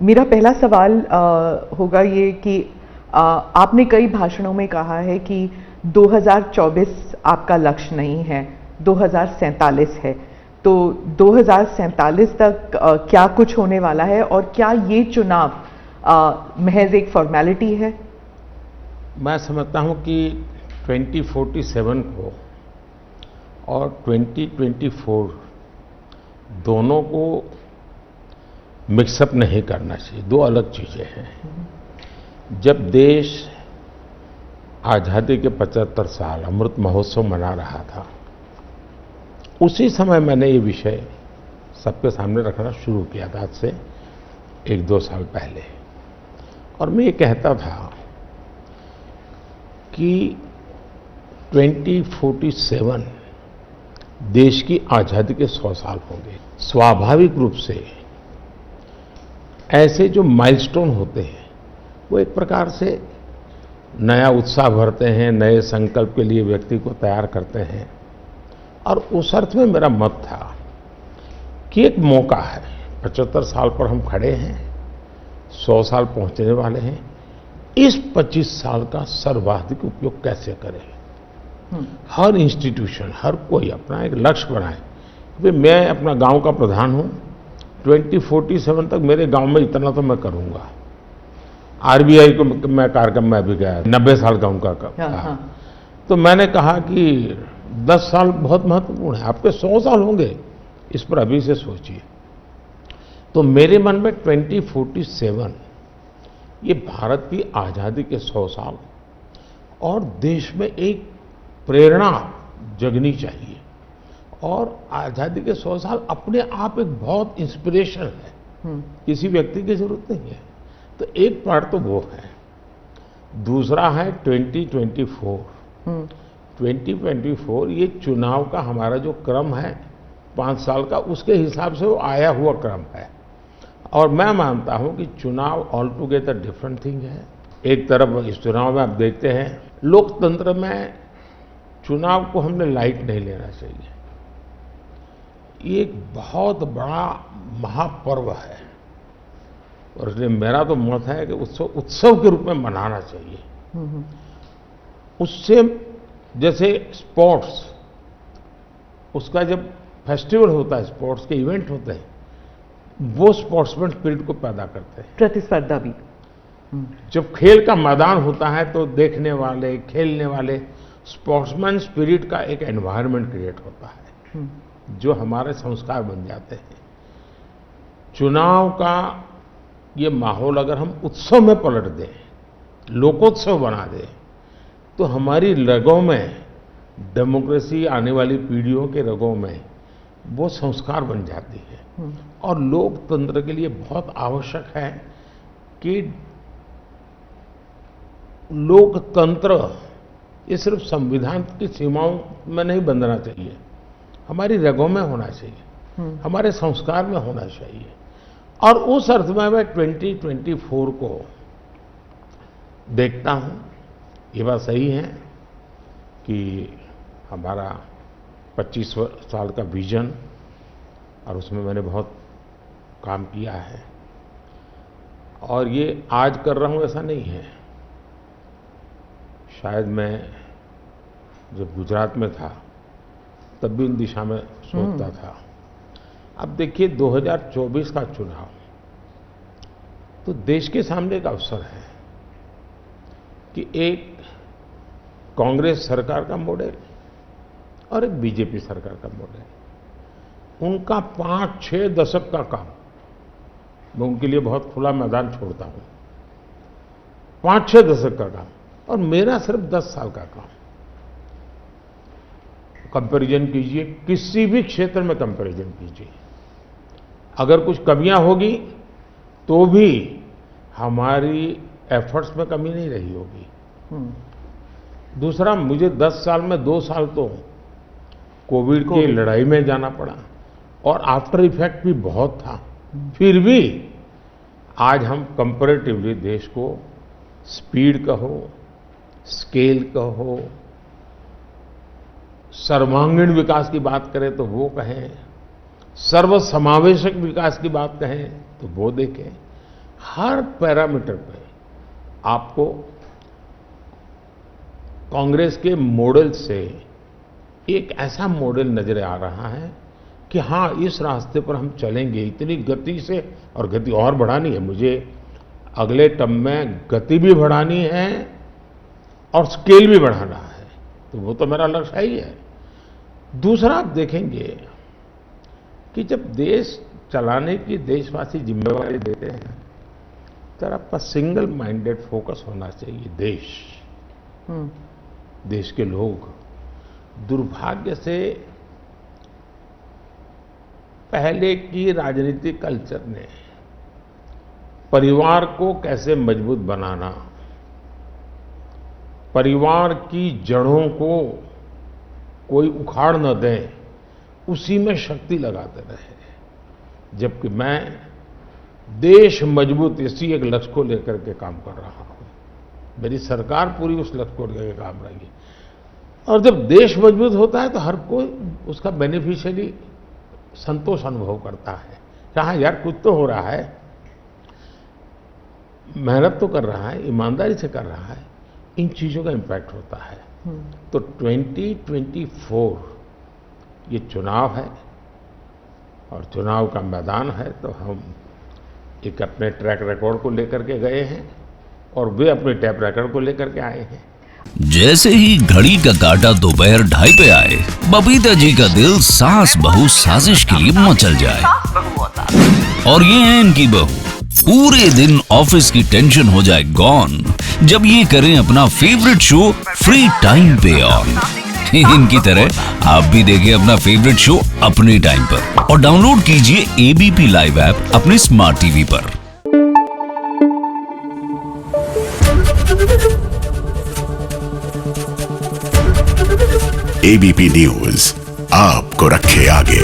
मेरा पहला सवाल होगा ये कि आपने कई भाषणों में कहा है कि 2024 आपका लक्ष्य नहीं है, 2047 है। तो 2047 तक क्या कुछ होने वाला है और क्या ये चुनाव महज एक फॉर्मेलिटी है? मैं समझता हूं कि 2047 को और 2024 दोनों को मिक्सअप नहीं करना चाहिए, दो अलग चीजें हैं। जब देश आज़ादी के 75 साल अमृत महोत्सव मना रहा था, उसी समय मैंने ये विषय सबके सामने रखना शुरू किया था, आज से 1-2 साल पहले। और मैं ये कहता था कि 2047 देश की आज़ादी के 100 साल होंगे। स्वाभाविक रूप से ऐसे जो माइलस्टोन होते हैं वो एक प्रकार से नया उत्साह भरते हैं, नए संकल्प के लिए व्यक्ति को तैयार करते हैं। और उस अर्थ में मेरा मत था कि एक मौका है, 75 साल पर हम खड़े हैं, 100 साल पहुंचने वाले हैं, इस 25 साल का सर्वाधिक उपयोग कैसे करें। हर इंस्टीट्यूशन, हर कोई अपना एक लक्ष्य बनाए कि मैं अपना गांव का प्रधान हूं, 2047 तक मेरे गांव में इतना तो मैं करूंगा। आरबीआई को मैं कार्यक्रम में भी गया, 90 साल का उनका कहा। तो मैंने कहा कि 10 साल बहुत महत्वपूर्ण है, आपके 100 साल होंगे, इस पर अभी से सोचिए। तो मेरे मन में 2047 ये भारत की आज़ादी के 100 साल और देश में एक प्रेरणा जगनी चाहिए। और आज़ादी के 100 साल अपने आप एक बहुत इंस्पिरेशन है, किसी व्यक्ति की जरूरत नहीं है। तो एक पार्ट तो वो है। दूसरा है 2024। 2024 ये चुनाव का हमारा जो क्रम है 5 साल का, उसके हिसाब से वो आया हुआ क्रम है। और मैं मानता हूं कि चुनाव ऑल टुगेदर डिफरेंट थिंग है। एक तरफ इस चुनाव में आप देखते हैं, लोकतंत्र में चुनाव को हमने लाइट नहीं लेना चाहिए। ये एक बहुत बड़ा महापर्व है और इसलिए मेरा तो मत है कि उत्सव के रूप में मनाना चाहिए। उससे जैसे स्पोर्ट्स, उसका जब फेस्टिवल होता है, स्पोर्ट्स के इवेंट होते हैं, वो स्पोर्ट्समैन स्पिरिट को पैदा करते हैं, प्रतिस्पर्धा भी। जब खेल का मैदान होता है तो देखने वाले, खेलने वाले, स्पोर्ट्समैन स्पिरिट का एक एनवायरनमेंट क्रिएट होता है जो हमारे संस्कार बन जाते हैं। चुनाव का ये माहौल अगर हम उत्सव में पलट दें, लोकोत्सव बना दें, तो हमारी रगों में, डेमोक्रेसी आने वाली पीढ़ियों के रगों में वो संस्कार बन जाती है। और लोकतंत्र के लिए बहुत आवश्यक है कि लोकतंत्र ये सिर्फ संविधान की सीमाओं में नहीं बंधना चाहिए, हमारी रगों में होना चाहिए, हमारे संस्कार में होना चाहिए। और उस अर्थ में मैं 2024 को देखता हूं। ये बात सही है कि हमारा 25 साल का विजन, और उसमें मैंने बहुत काम किया है। और ये आज कर रहा हूं ऐसा नहीं है, शायद मैं जब गुजरात में था तब भी इन दिशा में सोचता था। अब देखिए 2024 का चुनाव तो देश के सामने एक अवसर है कि एक कांग्रेस सरकार का मॉडल और एक बीजेपी सरकार का मॉडल, उनका 5-6 दशक का काम, मैं उनके लिए बहुत खुला मैदान छोड़ता हूं, 5-6 दशक का काम, और मेरा सिर्फ 10 साल का काम। कंपैरिजन कीजिए, किसी भी क्षेत्र में कंपैरिजन कीजिए, अगर कुछ कमियां होगी तो भी हमारी एफर्ट्स में कमी नहीं रही होगी। दूसरा, मुझे 10 साल में 2 साल तो कोविड की लड़ाई में जाना पड़ा और आफ्टर इफेक्ट भी बहुत था। फिर भी आज हम कंपैरेटिवली देश को स्पीड कहो, स्केल कहो, सर्वांगीण विकास की बात करें तो वो कहें, सर्वसमावेशक विकास की बात कहें तो वो देखें, हर पैरामीटर पे आपको कांग्रेस के मॉडल से एक ऐसा मॉडल नजर आ रहा है कि हाँ, इस रास्ते पर हम चलेंगे इतनी गति से, और गति और बढ़ानी है मुझे। अगले टर्म में गति भी बढ़ानी है और स्केल भी बढ़ाना है, तो वो तो मेरा लक्ष्य ही है। दूसरा, आप देखेंगे कि जब देश चलाने की देशवासी जिम्मेवारी देते हैं तो आपका सिंगल माइंडेड फोकस होना चाहिए। देश के लोग दुर्भाग्य से पहले की राजनीतिक कल्चर ने परिवार को कैसे मजबूत बनाना, परिवार की जड़ों को कोई उखाड़ न दे, उसी में शक्ति लगाते रहे। जबकि मैं देश मजबूत इसी एक लक्ष्य को लेकर के काम कर रहा हूं। मेरी सरकार पूरी उस लक्ष्य को लेकर काम रही। और जब देश मजबूत होता है तो हर कोई उसका बेनिफिशियरी संतोष अनुभव करता है। कहा यार, कुछ तो हो रहा है, मेहनत तो कर रहा है, ईमानदारी से कर रहा है, इन चीजों का इम्पैक्ट होता है। तो 2024 ये चुनाव है और चुनाव का मैदान है, तो हम एक अपने ट्रैक रिकॉर्ड को लेकर के गए हैं और वे अपने ट्रैक रिकॉर्ड को लेकर के आए हैं। जैसे ही घड़ी का काटा दोपहर 2:30 पे आए, बबीता जी का दिल सास बहू साजिश के लिए मचल जाए। और ये है इनकी बहू, पूरे दिन ऑफिस की टेंशन हो जाए गॉन जब ये करें अपना फेवरेट शो फ्री टाइम पे ऑन। इनकी तरह आप भी देखिए अपना फेवरेट शो अपने टाइम पर और डाउनलोड कीजिए एबीपी लाइव ऐप अपने स्मार्ट टीवी पर। एबीपी न्यूज आपको रखे आगे।